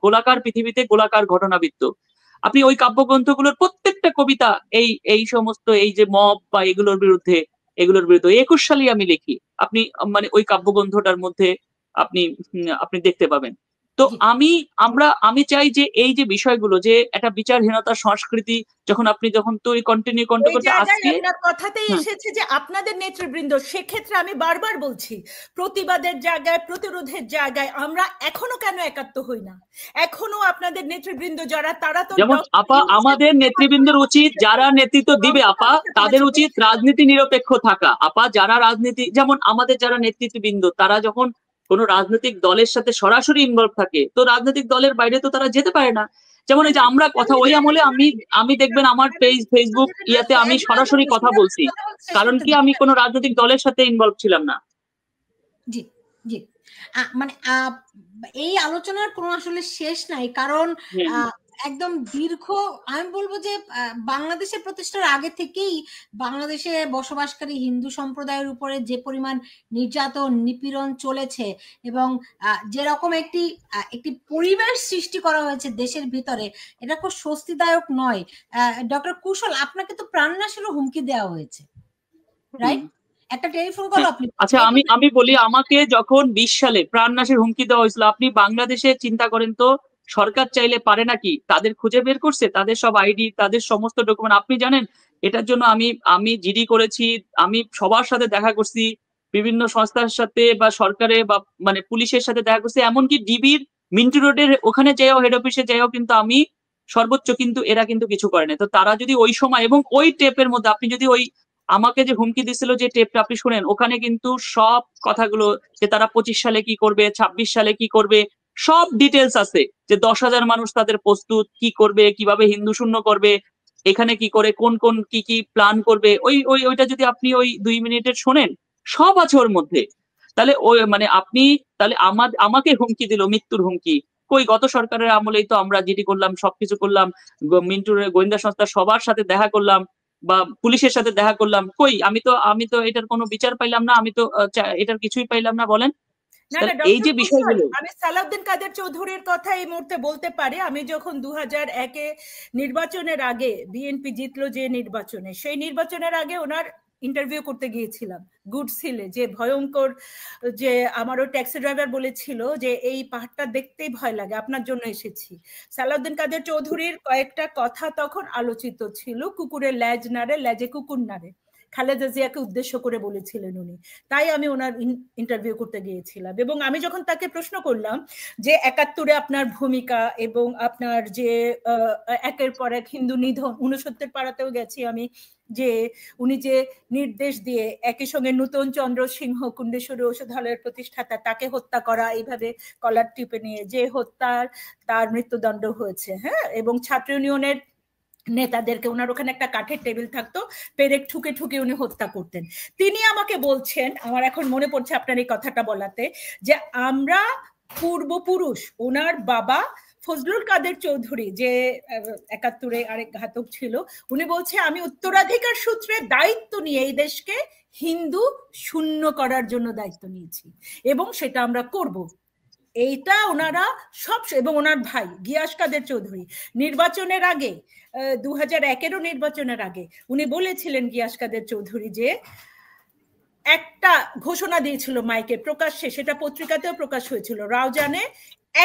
গোলাকার পৃথিবীতে গোলাকার ঘটনাবৃত্ত। আপনি ওই কাব্যগ্রন্থগুলোর প্রত্যেকটা কবিতা এই এই সমস্ত এই যে মব বা এগুলোর বিরুদ্ধে 21 সালেই আমি লিখি। আপনি মানে ওই কাব্যগ্রন্থটার মধ্যে আপনি আপনি দেখতে পাবেন। তো আমি চাই যে এই যে বিষয়গুলো, যে একটা বিচারহীনতার সংস্কৃতি যখন তৈরি কন্টিনিউ করতে আজকে আপনার কথাতেই এসেছে যে আপনাদের নেতৃবৃন্দ, সেক্ষেত্রে আমি বারবার বলছি, প্রতিবাদের জায়গায়, প্রতিরোধের জায়গায় আমরা এখনো কেন একাত্ম হই না? এখনো আপনাদের নেতৃবৃন্দ যারা, তারা তো যেমন আপা, আমাদের নেতৃবৃন্দের উচিত, যারা নেতৃত্ব দিবে আপা, তাদের উচিত রাজনীতি নিরপেক্ষ থাকা। আপা, যারা রাজনীতি, যেমন আমাদের যারা নেতৃত্ববৃন্দ, তারা যখন কোন রাজনৈতিক দলের সাথে সরাসরি ইনভলভ থাকে, তো রাজনৈতিক দলের বাইরে তো তারা যেতে পারে না। যেমন এই যে আমরা কথা, ওই আমলে আমি দেখবেন আমার ফেসবুক ইয়াতে আমি সরাসরি কথা বলছি, কারণ কি আমি কোন রাজনৈতিক দলের সাথে ইনভলভ ছিলাম না। জি জি, মানে এই আলোচনার কোনো আসলে শেষ নাই, কারণ একদম দীর্ঘ, আমি বলবো যে বাংলাদেশের প্রতিষ্ঠার আগে থেকেই বাংলাদেশে বসবাসকারী হিন্দু সম্প্রদায়ের উপরে যে পরিমাণ নির্যাতন নিপীড়ন চলেছে এবং যেরকম একটি পরিবেশ সৃষ্টি করা হয়েছে দেশের ভিতরে, এটা খুব স্বস্তিদায়ক নয়। ডক্টর কুশল, আপনাকে তো প্রাণনাশেরও হুমকি দেওয়া হয়েছে, রাইট? একটা টেলিফোন কল আপনি, আচ্ছা আমি বলি, আমাকে যখন 20 সালে প্রাণনাশের হুমকি দেওয়া হয়েছিল, আপনি বাংলাদেশে চিন্তা করেন তো, সরকার চাইলে পারে নাকি? তাদের খুঁজে বের করছে, তাদের সব আইডি, তাদের সমস্ত ডকুমেন্ট আপনি জানেন। এটার জন্য আমি জিডি করেছি, আমি সবার সাথে দেখা করছি, বিভিন্ন সংস্থার সাথে বা সরকারে বা মানে পুলিশের সাথে দেখা করছি, এমনকি ডিবির মিন্টু রোডের ওখানে যাইও, হেড অফিসে যাইও কিন্তু আমি সর্বোচ্চ, কিন্তু এরা কিন্তু কিছু করে না। তো তারা যদি ওই সময় এবং ওই টেপের মধ্যে আপনি যদি ওই আমাকে যে হুমকি দিছিল যে টেপটা আপনি শুনেন, ওখানে কিন্তু সব কথাগুলো, যে তারা 25 সালে কি করবে, 26 সালে কি করবে, সব ডিটেলস আছে। যে 10,000 মানুষ তাদের প্রস্তুত, কি করবে, কিভাবে হিন্দু শূন্য করবে, এখানে কি করে, কোন কোন কি কি প্ল্যান করবে, ওইটা যদি আপনি ওই 2 মিনিটের শোনেন, সব আছে ওর মধ্যে। তাহলে ওই মানে আপনি তাহলে আমাকে হুমকি দিল, মৃত্যুর হুমকি। কই, গত সরকারের আমলেই তো আমরা জিডি করলাম, সবকিছু করলাম, মিন্টুর গোয়েন্দা সংস্থা সবার সাথে দেখা করলাম বা পুলিশের সাথে দেখা করলাম, কই আমি তো এটার কোনো বিচার পাইলাম না, আমি তো এটার কিছুই পাইলাম না। বলেন এই যে বিষয়গুলো। আমি সালাউদ্দিন কাদের চৌধুরীর কথা এই মুহূর্তে বলতে পারি। আমি যখন 2001-এ নির্বাচনের আগে, বিএনপি জিতলো যে নির্বাচনে, সেই নির্বাচনের আগে ওনার ইন্টারভিউ করতে গিয়েছিলাম গুডস হিলে, যে ভয়ঙ্কর, যে আমারও ট্যাক্সি ড্রাইভার বলেছিল যে এই পাহাড়টা দেখতেই ভয় লাগে, আপনার জন্য এসেছি। সালাউদ্দিন কাদের চৌধুরীর কয়েকটা কথা তখন আলোচিত ছিল, কুকুরের ল্যাজ নাড়ে, ল্যাজে কুকুর নাড়ে, খালেদা জিয়াকে উদ্দেশ্য করে বলেছিলেন উনি। তাই আমি ওনার ইন্টারভিউ করতে গিয়েছিলাম, এবং আমি যখন তাকে প্রশ্ন করলাম যে 71-এ আপনার ভূমিকা এবং আপনার যে একের পর এক হিন্দু নিধন, 69 পাড়াতেও গেছি আমি, যে উনি যে নির্দেশ দিয়ে একই সঙ্গে নূতন চন্দ্র সিংহ, কুণ্ডেশ্বরী ঔষধালয়ের প্রতিষ্ঠাতা, তাকে হত্যা করা, এইভাবে কলার টিপে নিয়ে, যে হত্যার তার মৃত্যুদণ্ড হয়েছে, হ্যাঁ, এবং ছাত্র ইউনিয়নের নেতাদেরকে, ওনার ওখানে একটা কাঠের টেবিল থাকতো, পেরেক ঠুকে ঠুকে উনি হত্যা করতেন। তিনি আমাকে বলছেন, আমার এখন মনে পড়ছে আপনার এই কথাটা বলাতে, যে আমরা পূর্বপুরুষ, ওনার বাবা ফজলুল কাদের চৌধুরী যে 71-এ আরেক ঘাতক ছিল, উনি বলছে আমি উত্তরাধিকার সূত্রে দায়িত্ব নিয়ে এই দেশকে হিন্দু শূন্য করার জন্য দায়িত্ব নিয়েছি এবং সেটা আমরা করব। এইটা ওনারা সব, এবং ওনার ভাই গিয়াস কাদের চৌধুরী নির্বাচনের আগে, 2001-এরও নির্বাচনের আগে উনি বলেছিলেন, গিয়াস কাদের চৌধুরী, যে একটা ঘোষণা দিয়েছিল মাইকে প্রকাশ্যে, সেটা পত্রিকাতেও প্রকাশ হয়েছিল, রাউজানে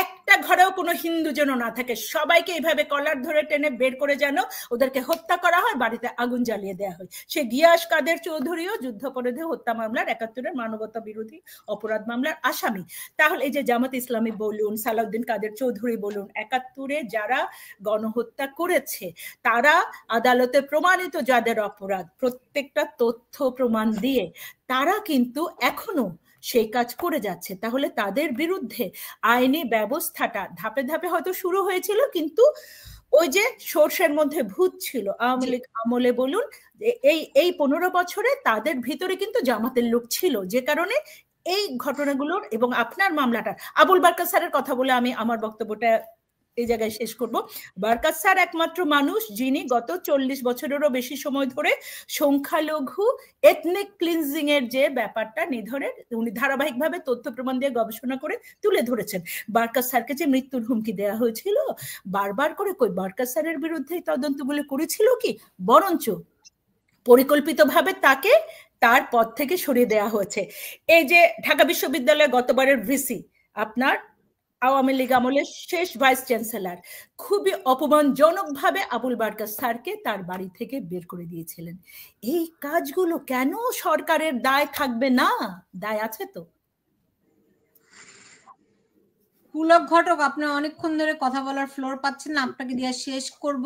একটা ঘরেও কোনো হিন্দু যেন না থাকে, সবাইকে এইভাবে কলার ধরে টেনে বের করে যেন ওদেরকে হত্যা করা হয়, বাড়িতে আগুন জ্বালিয়ে দেওয়া হয়। সে গিয়াস কাদের চৌধুরীও যুদ্ধাপরাধী হত্যা মামলার, 71-এর মানবতা বিরোধী অপরাধ মামলার আসামি। তাহলে এই যে জামাত ইসলামী বলুন, সালাউদ্দিন কাদের চৌধুরী বলুন, 71-এ যারা গণহত্যা করেছে, তারা আদালতে প্রমাণিত যাদের অপরাধ, প্রত্যেকটা তথ্য প্রমাণ দিয়ে তারা কিন্তু এখনো সেই কাজ করে যাচ্ছে। তাহলে তাদের বিরুদ্ধে আইনি ব্যবস্থাটা ধাপে ধাপে হয়তো শুরু হয়েছিল, কিন্তু ওই যে সর্ষের মধ্যে ভূত ছিল, আওয়ামী লীগ আমলে বলুন, এই 15 বছরে তাদের ভিতরে কিন্তু জামাতের লোক ছিল, যে কারণে এই ঘটনাগুলোর, এবং আপনার মামলাটা, আবুল বারকার স্যারের কথা বলে আমি আমার বক্তব্যটা এই জায়গায় শেষ করব। বারকাত স্যার একমাত্র মানুষ যিনি গত 40 বছরেরও বেশি সময় ধরে সংখ্যালঘু এথনিক ক্লিনজিং এর যে ব্যাপারটা নিধনের উনি ধারাবাহিকভাবে তথ্য প্রমাণ দিয়ে গবেষণা করে তুলে ধরেছেন। বারকাত স্যারকে যে মৃত্যুর হুমকি দেওয়া হয়েছিল বারবার করে, কই বারকাত স্যারের বিরুদ্ধে তদন্তগুলো করেছিল কি? বরঞ্চ পরিকল্পিতভাবে তাকে তার পদ থেকে সরিয়ে দেওয়া হয়েছে। এই যে ঢাকা বিশ্ববিদ্যালয়ের গতবারের ভিসি, আপনার আওয়ামী লীগ আমলের শেষ ভাইস চ্যান্সেলর, খুবই অপমানজনকভাবে আবুল বারকাত স্যারকে তার বাড়ি থেকে বের করে দিয়েছিলেন। এই কাজগুলো কেন সরকারের দায় থাকবে না? দায় আছে তো। পুলক ঘটক, আপনি অনেকক্ষণ ধরে কথা বলার ফ্লোর পাচ্ছেন না, আপনাকে দিয়ে শেষ করব।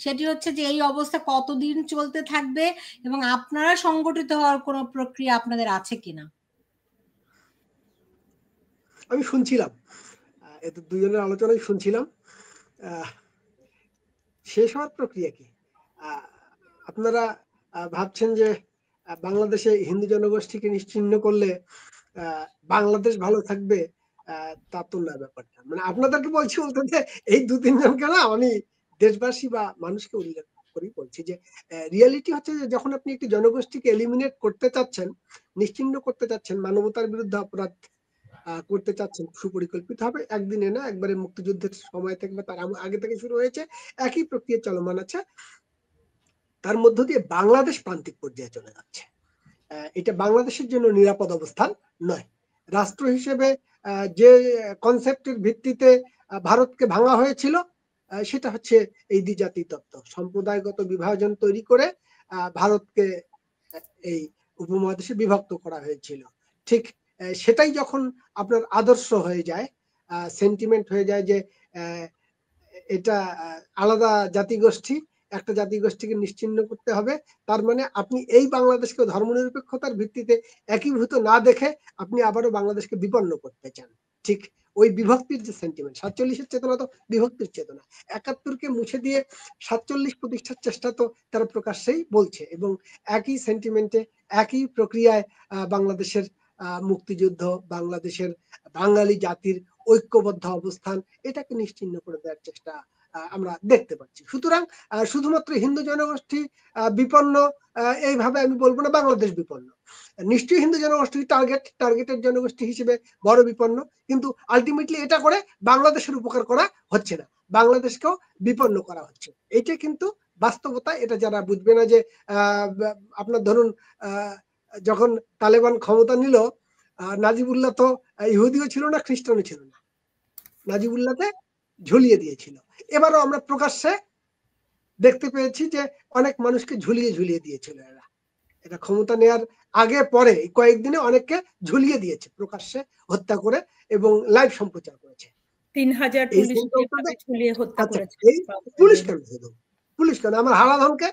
সেটি হচ্ছে যে এই অবস্থা কতদিন চলতে থাকবে এবং আপনারা সংগঠিত হওয়ার কোনো প্রক্রিয়া আপনাদের আছে কিনা? আমি শুনছিলাম, এত দুজনের আলোচনায় শুনছিলাম। শেষ হওয়ার প্রক্রিয়া কি? আপনারা ভাবছেন যে বাংলাদেশে হিন্দু জনগোষ্ঠীকে নিশ্চিহ্ন করলে বাংলাদেশ ভালো থাকবে, তা তো না ব্যাপারটা। মানে আপনাদেরকে বলছি বলতে যে এই 2-3 জনকে না আমি দেশবাসী বা মানুষকে উল্লেখ করি বলছি যে রিয়ালিটি হচ্ছে যে যখন আপনি একটি জনগোষ্ঠীকে এলিমিনেট করতে চাচ্ছেন, নিশ্চিহ্ন করতে চাচ্ছেন, মানবতার বিরুদ্ধে অপরাধ করতে চাচ্ছেন সুপরিকল্পিত হবে, একদিনে না, একবারে মুক্তিযুদ্ধের সময় থেকে বা তার আগে থেকে শুরু হয়েছে, একই প্রক্রিয়া চলমান আছে। তার মধ্য দিয়ে বাংলাদেশ প্রান্তিক পর্যায়ে চলে যাচ্ছে। এটা বাংলাদেশের জন্য নিরাপদ অবস্থান নয়। রাষ্ট্র হিসেবে যে কনসেপ্টের ভিত্তিতে ভারতকে ভাঙা হয়েছিল সেটা হচ্ছে এই দ্বিজাতি তত্ত্ব, সম্প্রদায়গত বিভাজন তৈরি করে ভারতকে এই উপমহাদেশে বিভক্ত করা হয়েছিল। ঠিক সেটাই যখন আপনার আদর্শ হয়ে যায়, সেন্টিমেন্ট হয়ে যায় যে এটা আলাদা জাতিগোষ্ঠী, একটা জাতিগোষ্ঠীকে নিশ্চিহ্ন করতে হবে, তার মানে আপনি এই বাংলাদেশকে ধর্মনিরপেক্ষতার ভিত্তিতে একীভূত না দেখে আপনি আবারও বাংলাদেশকে বিপন্ন করতে চান। ঠিক ওই বিভক্তির যে সেন্টিমেন্ট, 47-এর চেতনা তো বিভক্তির চেতনা। 71-কে মুছে দিয়ে 47 প্রতিষ্ঠার চেষ্টা তো তারা প্রকাশ্যেই বলছে, এবং একই সেন্টিমেন্টে একই প্রক্রিয়ায় বাংলাদেশের মুক্তিযুদ্ধ, বাংলাদেশের বাঙালি জাতির ঐক্যবদ্ধ অবস্থান, এটাকে নিশ্চিহ্ন করে দেওয়ার চেষ্টা আমরা দেখতে পাচ্ছি। সুতরাং শুধুমাত্র হিন্দু জনগোষ্ঠী বিপন্ন এইভাবে আমি বলবো না, বাংলাদেশ বিপন্ন। নিশ্চয়ই হিন্দু জনগোষ্ঠী টার্গেটের জনগোষ্ঠী হিসেবে বড় বিপন্ন, কিন্তু আলটিমেটলি এটা করে বাংলাদেশের উপকার করা হচ্ছে না, বাংলাদেশকেও বিপন্ন করা হচ্ছে। এইটা কিন্তু বাস্তবতা। এটা যারা বুঝবে না যে আপনার ধরুন যখন তালেবান ক্ষমতা নিল, নাজিবুল্লাহ তো ইহুদিও ছিল না, খ্রিস্টানও ছিল না, নাজিবুল্লাহকে ঝুলিয়ে দিয়েছিল। এবারও আমরা প্রকাশ্যে দেখতে পেয়েছি যে অনেক মানুষকে ঝুলিয়ে দিয়েছিল এরা। এটা ক্ষমতা নেওয়ার আগে পরে কয়েকদিনে অনেককে ঝুলিয়ে দিয়েছে, প্রকাশ্যে হত্যা করে এবং লাইভ সম্প্রচার করেছে। 3000 পুলিশকে ঝুলিয়ে হত্যা করেছে। এই পুলিশ কেন আমার হারাধনকে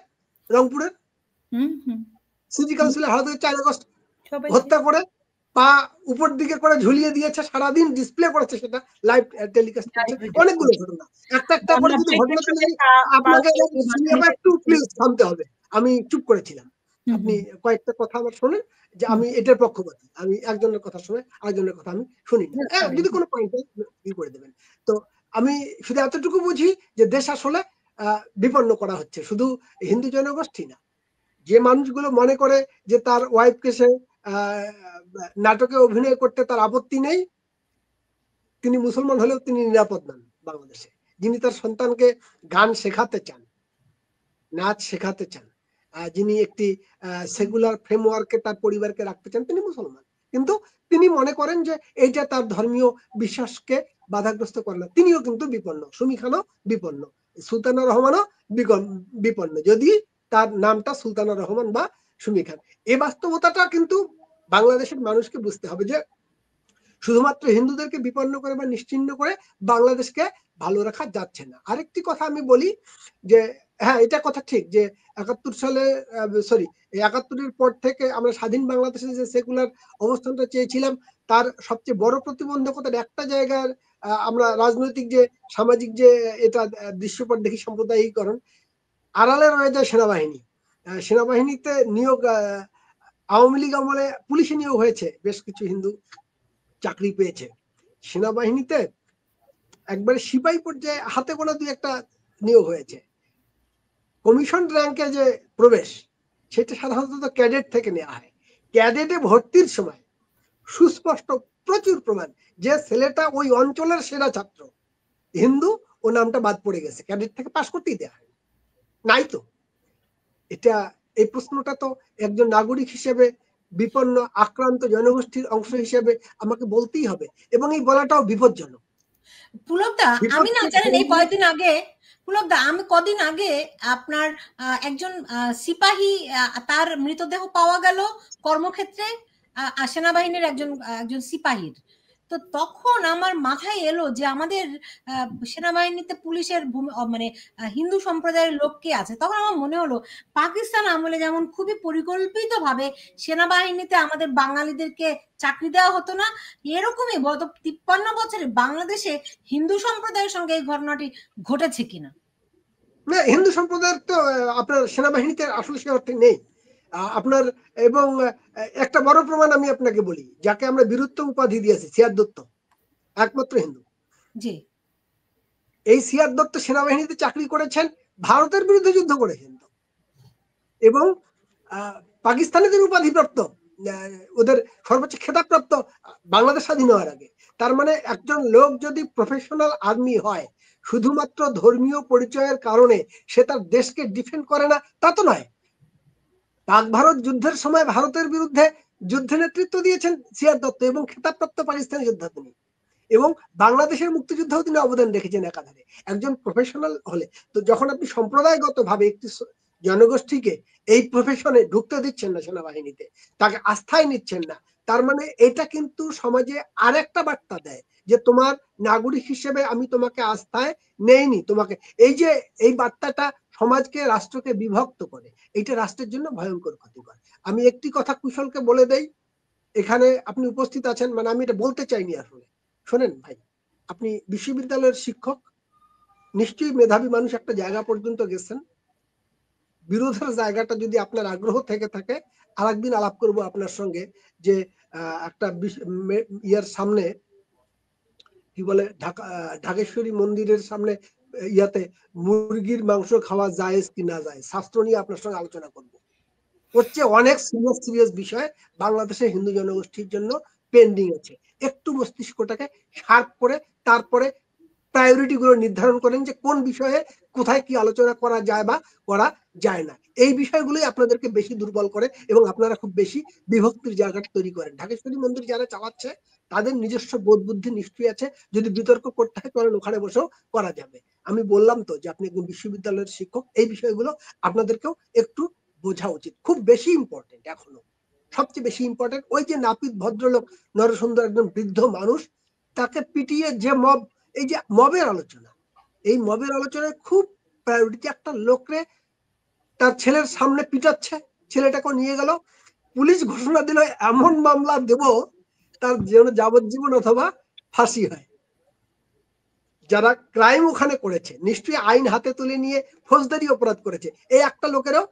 রংপুরের সিটি কাউন্সিলে হারাধনকে 4 আগস্ট হত্যা করে পা উপর দিকে করে ঝুলিয়ে দিয়েছে, সারাদিন ডিসপ্লে করেছে, সেটা লাইভ টেলিকাস্ট করেছে। অনেকগুলো ঘটনা, একটা করে যদি ঘটনা আপনাকে একটু প্লিজ থামতে হবে। আমি চুপ করেছিলাম, আপনি কয়েকটা কথা আমার শোনেন যে আমি এটার পক্ষপাতী, আমি একজনের কথা শুনে আরেকজনের কথা আমি শুনি না, যদি কোনো পয়েন্টে ই করে দেবেন। তো আমি শুধু এতটুকু বুঝি যে দেশ আসলে বিপন্ন করা হচ্ছে, শুধু হিন্দু জনগোষ্ঠী না। যে মানুষগুলো মনে করে যে তার ওয়াইফকে সে নাটকে অভিনয় করতে তার আপত্তি নেই, তিনি মুসলমান হলেও তিনি নিরাপদ নন বাংলাদেশে। যিনি তার সন্তানকে গান শেখাতে চান, নাচ শেখাতে চান, যিনি একটি সেকুলার ফ্রেমওয়ার্কে তার পরিবারকে রাখতে চান, তিনি মুসলমান, কিন্তু তিনি মনে করেন যে এইটা তার ধর্মীয় বিশ্বাসকে বাধাগ্রস্ত করে না, তিনিও কিন্তু বিপন্ন। সুমি খানও বিপন্ন, সুলতানা রহমানও বিপন্ন, যদি তার নামটা সুলতানা রহমান বা সুমি খান। এই বাস্তবতাটা কিন্তু বাংলাদেশের মানুষকে বুঝতে হবে যে শুধুমাত্র হিন্দুদেরকে বিপন্ন করে বা নিশ্চিহ্ন করে বাংলাদেশকে ভালো রাখা যাচ্ছে না। আরেকটি কথা আমি বলি যে হ্যাঁ, এটা কথা ঠিক যে 71-এর পর থেকে আমরা স্বাধীন বাংলাদেশে যে সেকুলার অবস্থানটা চেয়েছিলাম, তার সবচেয়ে বড় প্রতিবন্ধকতার একটা জায়গার আমরা রাজনৈতিক যে সামাজিক যে এটা দৃশ্যপট দেখি, সাম্প্রদায়িকরণ, আড়ালে রয়ে যায় সেনাবাহিনী। সেনাবাহিনীতে নিয়োগ আওয়ামী লীগ আমলে পুলিশে নিয়োগ হয়েছে, বেশ কিছু হিন্দু চাকরি পেয়েছে। সেনাবাহিনীতে একবারে সিপাহী পর্যায়ে হাতে গোনা দুই একটা নিয়োগ হয়েছে। কমিশন র্যাঙ্কে যে প্রবেশ সেটা সাধারণত ক্যাডেট থেকে নেওয়া হয়। ক্যাডেটে ভর্তির সময় সুস্পষ্ট প্রচুর প্রমাণ যে ছেলেটা ওই অঞ্চলের সেরা ছাত্র, হিন্দু, ও নামটা বাদ পড়ে গেছে, ক্যাডেট থেকে পাশ করতেই দেওয়া হয় নাই। তো এটা, এই প্রশ্নটা তো একজন নাগরিক হিসেবে, বিপন্ন আক্রান্ত জনগোষ্ঠীর অংশ হিসেবে আমাকে বলতেই হবে, এবং এই বলাটাও বিপজ্জনক। পুলকদা, আমি না জানেন এই কয়েকদিন আগে, পুলকদা আমি কদিন আগে আপনার একজন সিপাহী তার মৃতদেহ পাওয়া গেল কর্মক্ষেত্রে, সেনাবাহিনীর একজন সিপাহীর। তো তখন আমার মাথায় এলো যে আমাদের সেনাবাহিনীতে পুলিশের মানে হিন্দু সম্প্রদায়ের লোক কে আছে। তখন আমার মনে হলো পাকিস্তান আমলে যেমন খুবই পরিকল্পিত ভাবে সেনাবাহিনীতে আমাদের বাঙালিদেরকে চাকরি দেওয়া হতো না, এরকমই গত 53 বছরে বাংলাদেশে হিন্দু সম্প্রদায়ের সঙ্গে এই ঘটনাটি ঘটেছে কিনা? না, হিন্দু সম্প্রদায়ের তো আপনার সেনাবাহিনীতে আসলে সে অর্থে নেই আপনার। এবং একটা বড় প্রমাণ আমি আপনাকে বলি, যাকে আমরা বীরত্ব উপাধি দিয়েছি, সিয়াদ দত্ত, একমাত্র হিন্দু। জি, এই সিয়াদ দত্ত সেনাবাহিনীতে চাকরি করেছেন, ভারতের বিরুদ্ধে যুদ্ধ করেছেন এবং পাকিস্তানিদের উপাধিপ্রাপ্ত, ওদের সর্বোচ্চ খেতাবপ্রাপ্ত বাংলাদেশ স্বাধীন হওয়ার আগে। তার মানে একজন লোক যদি প্রফেশনাল আর্মি হয় শুধুমাত্র ধর্মীয় পরিচয়ের কারণে সে তার দেশকে ডিফেন্ড করে না, তা তো নয়। পাক ভারত যুদ্ধের সময় ভারতের বিরুদ্ধে যুদ্ধে নেতৃত্ব দিয়েছেন সিয়াদ দত্ত এবং খেতাবপ্রাপ্ত পাকিস্তানি যোদ্ধা তিনি, এবং বাংলাদেশের মুক্তিযুদ্ধেও তিনি অবদান রেখেছেন একাধারে। একজন প্রফেশনাল হলে তো, যখন আপনি সম্প্রদায়গত ভাবে একটি জনগোষ্ঠীকে এই প্রফেশনে ঢুকতে দিচ্ছেন না, সেনাবাহিনীতে তাকে আস্থায় নিচ্ছেন না, তার মানে এটা কিন্তু সমাজে আরেকটা বার্তা দেয় যে তোমার নাগরিক হিসেবে আমি তোমাকে আস্থায় নেইনি। তোমাকে এই বার্তাটা সমাজকে, রাষ্ট্রকে বিভক্ত করে, এটা রাষ্ট্রের জন্য ভয়ঙ্কর ক্ষতিকর। আমি একটি কথা কুশলকে বলে দেই, এখানে আপনি উপস্থিত আছেন, মানে আমি এটা বলতে চাইনি আসলে। শোনেন ভাই, আপনি বিশ্ববিদ্যালয়ের শিক্ষক, নিশ্চয়ই মেধাবী মানুষ, একটা জায়গা পর্যন্ত গেছেন। বিরোধের জায়গাটা যদি আপনার আগ্রহ থেকে থাকে, আরেকদিন আলাপ করব আপনার সঙ্গে, যে একটা ইয়ার সামনে কি বলে, ঢাকেশ্বরী মন্দিরের সামনে ইয়াতে মুরগির মাংস খাওয়া যায় কি না যায়, শাস্ত্র নিয়ে আপনার সঙ্গে আলোচনা করব। হচ্ছে অনেক সিরিয়াস বিষয় বাংলাদেশের হিন্দু জনগোষ্ঠীর জন্য পেন্ডিং আছে। একটু মস্তিষ্কটাকে শার্প করে তারপরে প্রায়োরিটি গুলো নির্ধারণ করেন যে কোন বিষয়ে কোথায় কি আলোচনা করা যায় বা করা যায় না। এই বিষয়গুলোই আপনাদেরকে বেশি দুর্বল করে এবং আপনারা খুব বেশি বিভক্তির জায়গাটা তৈরি করেন। ঢাকেশ্বরী মন্দির যারা চালাচ্ছে তাদের নিজস্ব বোধ বুদ্ধি নিশ্চয়ই আছে, যদি বিতর্ক করতে হয় তাহলে ওখানে বসেও করা যাবে। আমি বললাম তো যে আপনি একজন বিশ্ববিদ্যালয়ের শিক্ষক, এই বিষয়গুলো আপনাদেরকেও একটু বোঝা উচিত, খুব বেশি ইম্পর্টেন্ট। এখনো সবচেয়ে বেশি ইম্পর্টেন্ট ওই যে নাপিত ভদ্রলোক নরসুন্দর একজন বৃদ্ধ মানুষ, তাকে পিটিয়ে যে মব, এই যে মবের আলোচনা, এই মবের আলোচনায় খুব প্রায়োরিটি। একটা লোকরে তার ছেলের সামনে পিটাচ্ছে, ছেলেটাকে নিয়ে গেল, পুলিশ ঘোষণা দিল এমন মামলা দেব তার যেন যাবজ্জীবন অথবা ফাঁসি হয়। যারা ক্রাইম ওখানে করেছে নিশ্চয়ই আইন হাতে তুলে নিয়ে ফৌজদারি অপরাধ করেছে, এই একটা লোকেরও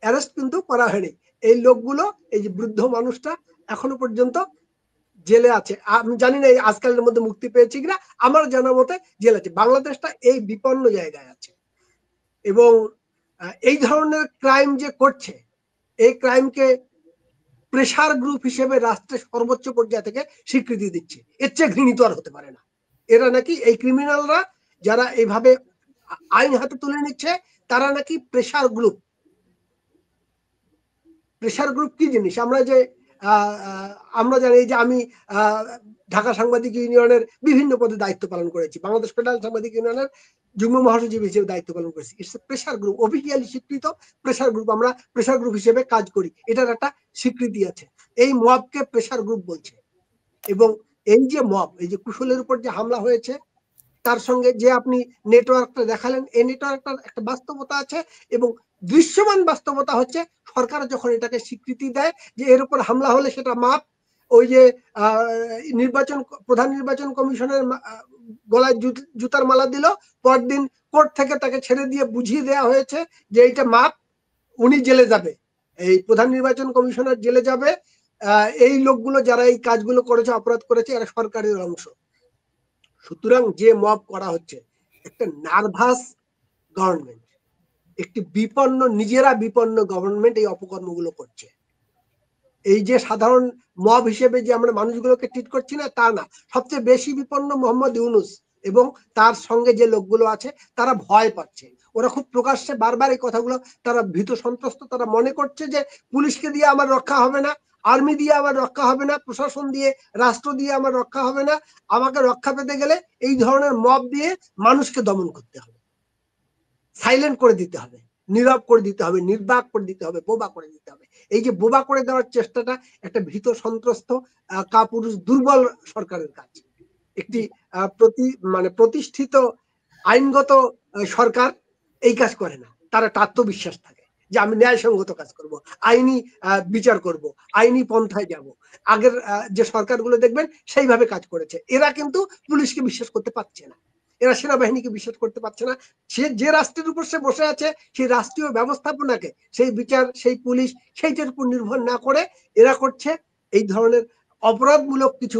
অ্যারেস্ট কিন্তু করা হয়নি। এই লোকগুলো, এই যে বৃদ্ধ মানুষটা এখনো পর্যন্ত জেলে আছে। আমি জানি না আজকালের মধ্যে মুক্তি পেয়েছে কিনা, আমার জানা মতে জেলে আছে। বাংলাদেশটা এই বিপন্ন জায়গায় আছে এবং এই ধরনের ক্রাইম যে করছে, এই ক্রাইমকে প্রেসার গ্রুপ হিসেবে রাষ্ট্রের সর্বোচ্চ পর্যায় থেকে স্বীকৃতি দিচ্ছে। এর চেয়ে ঘৃণিত আর হতে পারে না। এরা নাকি, এই ক্রিমিনালরা যারা এইভাবে আইন হাতে তুলে নিচ্ছে, তারা নাকি প্রেসার গ্রুপ। প্রেসার গ্রুপ কি জিনিস আমরা জানি যে আমি ঢাকা সাংবাদিক ইউনিয়নের বিভিন্ন পদে দায়িত্ব পালন করেছি, বাংলাদেশ ফেডারেল সাংবাদিক ইউনিয়নের যুগ্ম মহাসচিব হিসেবে দায়িত্ব পালন করেছি। ইটস প্রেসার গ্রুপ, অফিসিয়ালি স্বীকৃত প্রেসার গ্রুপ। আমরা প্রেসার গ্রুপ হিসেবে কাজ করি, এটার একটা স্বীকৃতি আছে। এই মবকে প্রেসার গ্রুপ বলছে। এবং এই যে মব, এই যে কুশলের উপর যে হামলা হয়েছে, তার সঙ্গে যে আপনি নেটওয়ার্কটা দেখালেন, এই নেটওয়ার্কটার একটা বাস্তবতা আছে এবং দৃশ্যমান বাস্তবতা হচ্ছে সরকার যখন এটাকে স্বীকৃতি দেয় যে এর উপর হামলা হলে সেটা মাপ, ওই যে প্রধান নির্বাচন কমিশনের গলায় জুতার মালা দিল, পরদিন কোর্ট থেকে তাকে ছেড়ে দিয়ে বুঝিয়ে দেওয়া হয়েছে যে এইটা মাপ, উনি জেলে যাবে, এই প্রধান নির্বাচন কমিশনার জেলে যাবে। এই লোকগুলো যারা এই কাজগুলো করেছে, অপরাধ করেছে, এরা সরকারের অংশ। সুতরাং যে মব করা হচ্ছে একটা নার্ভাস গভর্নমেন্ট, একটি বিপন্ন, নিজেরা বিপন্ন গভর্নমেন্ট এই অপকর্মগুলো করছে। এই যে সাধারণ মব হিসেবে যে আমরা মানুষগুলোকে ট্রিট করছি না তা না, সবচেয়ে বেশি বিপন্ন মোহাম্মদ ইউনূস এবং তার সঙ্গে যে লোকগুলো আছে তারা ভয় পাচ্ছে। ওরা খুব প্রকাশ্যে বারবার এই কথাগুলো, তারা ভীত সন্ত্রস্ত, তারা মনে করছে যে পুলিশকে দিয়ে আমার রক্ষা হবে না, আর্মি দিয়ে আমার রক্ষা হবে না, প্রশাসন দিয়ে, রাষ্ট্র দিয়ে আমার রক্ষা হবে না, আমাকে রক্ষা পেতে গেলে এই ধরনের মব দিয়ে মানুষকে দমন করতে হবে, সাইলেন্ট করে দিতে হবে, নীরব করে দিতে হবে, নির্বাক করে দিতে হবে, বোবা করে দিতে হবে। এই যে বোবা করে দেওয়ার চেষ্টাটা একটা ভীত সন্ত্রস্ত কাপুরুষ দুর্বল সরকারের কাজ। একটি প্রতিষ্ঠিত আইনগত সরকার এই কাজ করে না, তারা আত্মবিশ্বাস থাকে যে আমি ন্যায়সঙ্গত কাজ করব, আইনি বিচার করব, আইনি পন্থায় যাব। আগের যে সরকারগুলো দেখবেন সেইভাবে কাজ করেছে। এরা কিন্তু পুলিশকে বিশ্বাস করতে পারছে না, এরা সেনাবাহিনীকে বিশ্বাস করতে পারছে না। সে যে রাষ্ট্রের উপর সে বসে আছে সেই রাষ্ট্রীয় ব্যবস্থাপনাকে, সেই বিচার, সেই পুলিশ, সেইটার উপর নির্ভর না করে এরা করছে এই ধরনের অপরাধমূলক কিছু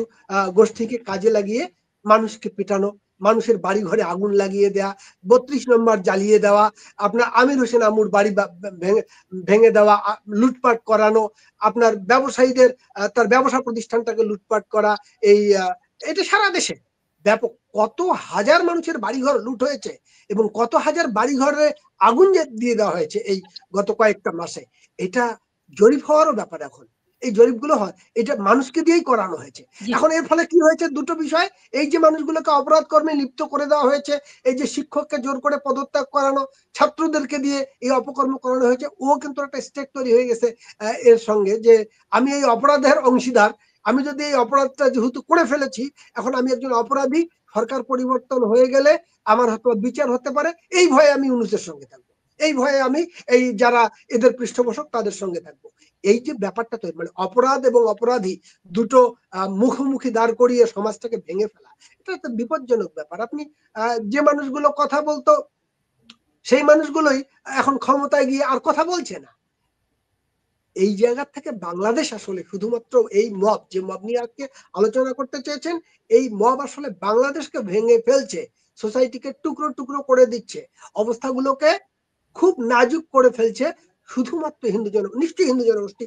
গোষ্ঠীকে কাজে লাগিয়ে মানুষকে পেটানো, মানুষের বাড়ি ঘরে আগুন লাগিয়ে দেওয়া, 32 নম্বর জ্বালিয়ে দেওয়া, আপনার আমির হোসেন আমুর বাড়ি ভেঙে দেওয়া, লুটপাট করানো, আপনার ব্যবসায়ীদের তার ব্যবসা প্রতিষ্ঠানটাকে লুটপাট করা, এই এটা সারা দেশে ব্যাপক। কত হাজার মানুষের বাড়িঘর লুট হয়েছে এবং কত হাজার বাড়িঘরে আগুন দিয়ে দেওয়া হয়েছে এই গত কয়েকটা মাসে। এটা জরিপ হওয়ারও ব্যাপার। এখন এই জরিপগুলো হয়, এটা মানুষকে দিয়েই করানো হয়েছে। এখন এর ফলে কি হয়েছে, দুটো বিষয়, এই যে মানুষগুলোকে অপরাধ কর্মে লিপ্ত করে দেওয়া হয়েছে, এই যে শিক্ষককে জোর করে পদত্যাগ করানো, ছাত্রদেরকে দিয়ে এই অপকর্ম করানো হয়েছে, ও কিন্তু একটা স্টেক তৈরি হয়ে গেছে এর সঙ্গে, যে আমি এই অপরাধের অংশীদার, আমি যদি এই অপরাধটা যেহেতু করে ফেলেছি, এখন আমি একজন অপরাধী, সরকার পরিবর্তন হয়ে গেলে আমার হয়তো বিচার হতে পারে, এই ভয়ে আমি ইউনূসের সঙ্গে থাকবো, এই ভয়ে আমি এই যারা এদের পৃষ্ঠপোষক তাদের সঙ্গে থাকবো। এই যে ব্যাপারটা তৈরি, মানে অপরাধ এবং অপরাধী দুটো মুখোমুখি দাঁড় করিয়ে সমাজটাকে ভেঙে ফেলা, এটা একটা বিপজ্জনক ব্যাপার। আপনি যে মানুষগুলো কথা বলতো সেই মানুষগুলোই এখন ক্ষমতায় গিয়ে আর কথা বলছে না। এই জায়গা থেকে বাংলাদেশ আসলে শুধুমাত্র এই মব, যে মব নিয়ে আজকে আলোচনা করতে চেয়েছেন, এই মব আসলে বাংলাদেশকে ভেঙে ফেলছে, সোসাইটিকে টুকরো টুকরো করে দিচ্ছে, অবস্থাগুলোকে খুব নাজুক করে ফেলছে। শুধুমাত্র নিশ্চয়ই হিন্দু জনগোষ্ঠী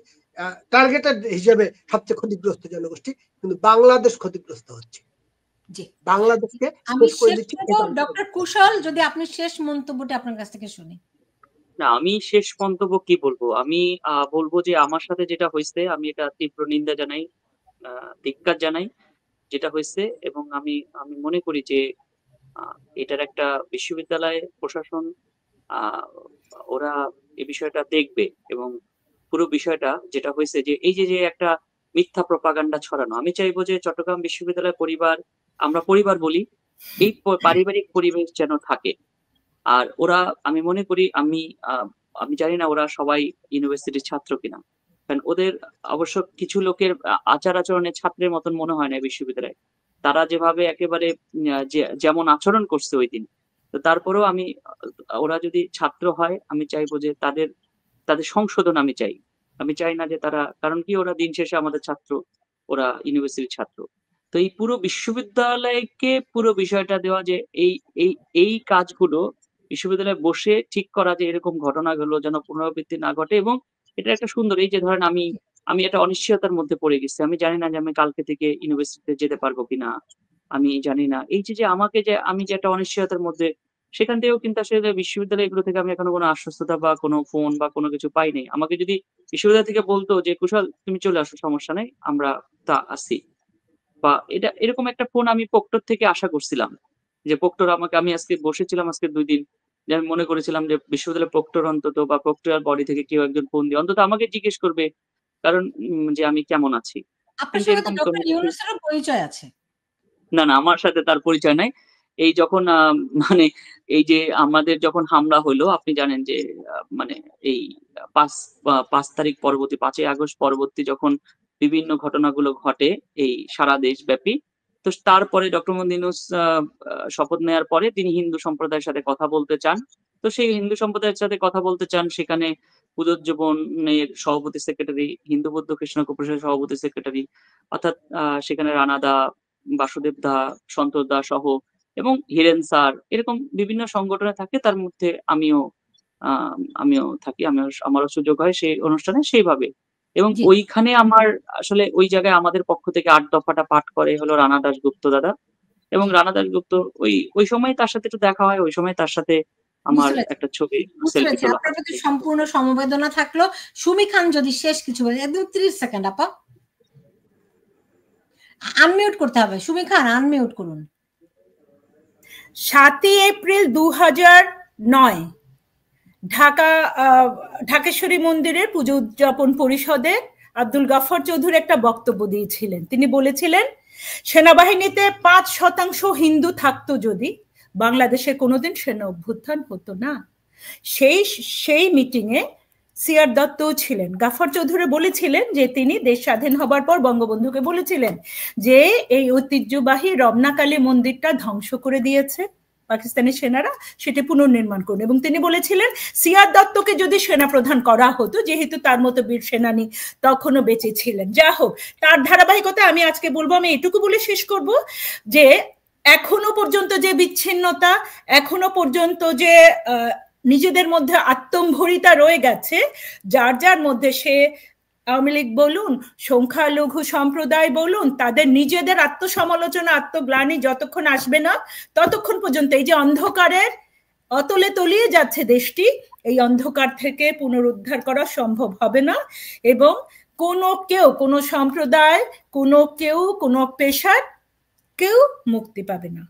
টার্গেটেড হিসেবে সবচেয়ে ক্ষতিগ্রস্ত জনগোষ্ঠী, কিন্তু বাংলাদেশ ক্ষতিগ্রস্ত হচ্ছে। বাংলাদেশকে ডক্টর কুশল, যদি আপনি শেষ মন্তব্যটা আপনার কাছ থেকে শুনি। না, আমি শেষ মন্তব্য কি বলবো, আমি বলবো যে আমার সাথে যেটা হয়েছে আমি এটা তীব্র নিন্দা জানাই, ধিক্কার জানাই যেটা হয়েছে, এবং আমি মনে করি যে এটার একটা বিশ্ববিদ্যালয় প্রশাসন ওরা এই বিষয়টা দেখবে, এবং পুরো বিষয়টা যেটা হয়েছে যে এই যে একটা মিথ্যা প্রপাগান্ডা ছড়ানো, আমি চাইবো যে চট্টগ্রাম বিশ্ববিদ্যালয় পরিবার, আমরা পরিবার বলি, এই পারিবারিক পরিবেশ যেন থাকে। আর ওরা, আমি মনে করি, আমি জানি না ওরা সবাই ইউনিভার্সিটির ছাত্র কিনা, কারণ ওদের অবশ্য কিছু লোকের আচার আচরণে ছাত্রের মতন মনে হয় না বিশ্ববিদ্যালয়ে, তারা যেভাবে একেবারে যেমন আচরণ করছে ওই দিন। তো তারপরেও ওরা যদি ছাত্র হয়, আমি চাইবো যে তাদের সংশোধন আমি চাই না যে তারা, কারণ কি ওরা দিন শেষে আমাদের ছাত্র, ওরা ইউনিভার্সিটির ছাত্র। তো এই পুরো বিশ্ববিদ্যালয়কে পুরো বিষয়টা দেওয়া যে এই কাজগুলো বিশ্ববিদ্যালয়ে বসে ঠিক করা, যে এরকম ঘটনাগুলো যেন পুনরাবৃত্তি না ঘটে। এবং এটা একটা সুন্দর, এই যে ধরেন আমি একটা অনিশ্চয়তার মধ্যে পড়ে গেছি, আমি জানি না যে আমি কালকে থেকে ইউনিভার্সিটিতে যেতে পারবো কিনা, আমি জানি না, এই যে আমি যে একটা অনিশ্চয়তার মধ্যে, সেখান থেকেও কিন্তু আসলে বিশ্ববিদ্যালয়গুলো থেকে আমি এখনো কোনো আশ্বস্ততা বা কোনো ফোন বা কোনো কিছু পাইনি। আমাকে যদি বিশ্ববিদ্যালয় থেকে বলতো যে কুশল তুমি চলে আসো, সমস্যা নেই, আমরা তা আসি, বা এরকম একটা ফোন আমি প্রক্টর থেকে আশা করছিলাম, যে প্রক্টর আমি আজকে বসেছিলাম, আজকে 2 দিন, যে আমি মনে করেছিলাম যে বিশ্ববিদ্যালয় প্রক্টর অন্তত বা প্রক্টরিয়াল বডি থেকে কেউ একজন ফোন দিয়ে অন্তত আমাকে জিজ্ঞেস করবে, কারণ যে আমি কেমন আছি। আপনার সাথে তো ডক্টর ইউনূসেরও পরিচয় আছে। না, আমার সাথে তার পরিচয় নাই। এই যখন মানে এই যে আমাদের যখন হামলা হলো, আপনি জানেন যে মানে এই 5 তারিখ পরবর্তী 5ই আগস্ট পরবর্তী যখন বিভিন্ন ঘটনাগুলো ঘটে এই সারা দেশব্যাপী, তো তারপরে ডক্টর মোহাম্মদ ইউনূস শপথ নেওয়ার পরে তিনি হিন্দু সম্প্রদায়ের সাথে কথা বলতে চান। তো সেই হিন্দু সম্প্রদায়ের সাথে কথা বলতে চান, সেখানে পুজোজ্জীবনের সভাপতি সেক্রেটারি, হিন্দু বৌদ্ধ খ্রিস্টান কোঅপারেশনের সভাপতি সেক্রেটারি, অর্থাৎ সেখানে রানাদা, বাসুদেব দা, সন্তোষ দা সহ এবং হিরেন স্যার, এরকম বিভিন্ন সংগঠনে থাকে, তার মধ্যে আমিও থাকি, আমারও সুযোগ হয় সেই অনুষ্ঠানে সেইভাবে। এবং ওইখানে আমার আসলে ওই জায়গায় আমাদের পক্ষ থেকে 8 দফাটা পাঠ করে হলো রানা দাশগুপ্ত দাদা, এবং রানা দাশগুপ্ত ওই সময় তার সাথে একটু দেখা হয়, ওই সময় তার সাথে আমার একটা ছবি সেলফি তোলা। আপনার প্রতি সম্পূর্ণ সমবেদনা থাকলো। সুমি খান যদি শেষ কিছু বলে, একদম 30 সেকেন্ড আপা। আনমিউট করতে হবে, সুমি খান আনমিউট করুন। 7 এপ্রিল 2009 ঢাকেশ্বরী মন্দিরের পুজো উদযাপন পরিষদে আব্দুল গাফফার চৌধুরী একটা বক্তব্য দিয়েছিলেন। তিনি বলেছিলেন, সেনাবাহিনীতে 5% হিন্দু থাকতো যদি বাংলাদেশে কোনোদিন সেনা অভ্যুত্থান হতো না। সেই মিটিং এ সিআর দত্তও ছিলেন। গাফফার চৌধুরী বলেছিলেন যে তিনি দেশ স্বাধীন হবার পর বঙ্গবন্ধুকে বলেছিলেন যে এই ঐতিহ্যবাহী রমনাকালী মন্দিরটা ধ্বংস করে দিয়েছে পাকিস্তানি সেনারা, সেটি পুনর্নির্মাণ করুন। এবং তিনি বলেছিলেন সিআর দত্তকে যদি সেনাপ্রধান করা হতো, যেহেতু তার মতো বীর সেনানী তখনও বেঁচে ছিলেন। যা হোক, তার ধারাবাহিকতা আমি আজকে বলবো, আমি এটুকু বলে শেষ করব যে এখনো পর্যন্ত যে বিচ্ছিন্নতা, এখনো পর্যন্ত যে নিজেদের মধ্যে আত্মম্ভরিতা রয়ে গেছে, যার যার মধ্যে, সে আওয়ামী লীগ বলুন, সংখ্যালঘু সম্প্রদায় বলুন, তাদের নিজেদের আত্মসমালোচনা, আত্মগ্লানি যতক্ষণ আসবে না, ততক্ষণ পর্যন্ত এই যে অন্ধকারের অতলে তলিয়ে যাচ্ছে দেশটি, এই অন্ধকার থেকে পুনরুদ্ধার করা সম্ভব হবে না। এবং কোনো সম্প্রদায়, কোনো পেশার কেউ মুক্তি পাবে না।